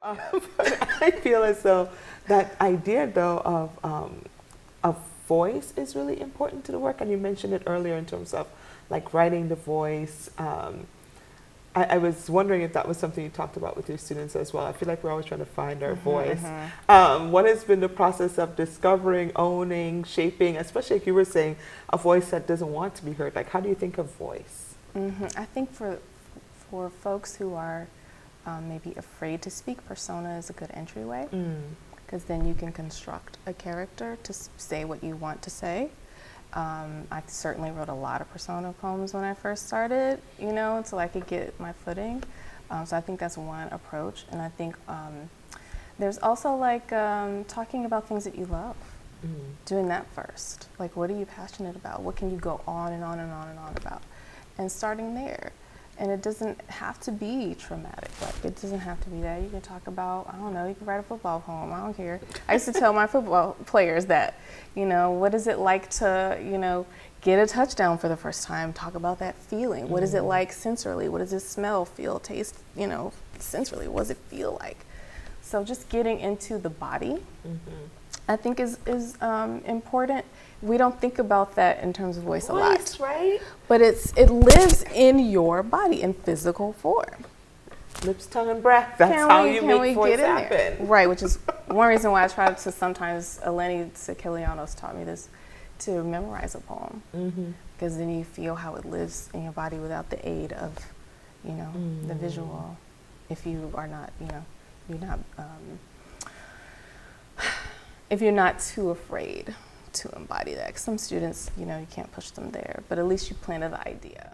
But I feel as though that idea, though, of voice is really important to the work, and you mentioned it earlier in terms of like writing the voice. I was wondering if that was something you talked about with your students as well. I feel like we're always trying to find our voice. What has been the process of discovering, owning, shaping, especially like you were saying, a voice that doesn't want to be heard? Like, how do you think of voice? I think for folks who are maybe afraid to speak, persona is a good entryway, because then you can construct a character to say what you want to say. I certainly wrote a lot of persona poems when I first started, you know, until I could get my footing. So I think that's one approach. And I think there's also like talking about things that you love, doing that first. Like, what are you passionate about? What can you go on and on and on and on about? And starting there. And it doesn't have to be traumatic. Like, it doesn't have to be that. You can talk about, I don't know, you can write a football poem. I don't care. I used to tell my football players that, you know, what is it like to, you know, get a touchdown for the first time? Talk about that feeling. What is it like sensorily? What does it smell, feel, taste, you know, sensorily? What does it feel like? So just getting into the body, I think is important. We don't think about that in terms of voice a lot, right? But it lives in your body in physical form. Lips, tongue, and breath. That's how you make voice happen. There? Right, which is one reason why I try to sometimes, Alleyne Sekelianos taught me this, to memorize a poem. Because then you feel how it lives in your body without the aid of, you know, the visual. If you are not, you know, if you're not too afraid to embody that. 'Cause some students, you know, you can't push them there, but at least you planted the idea.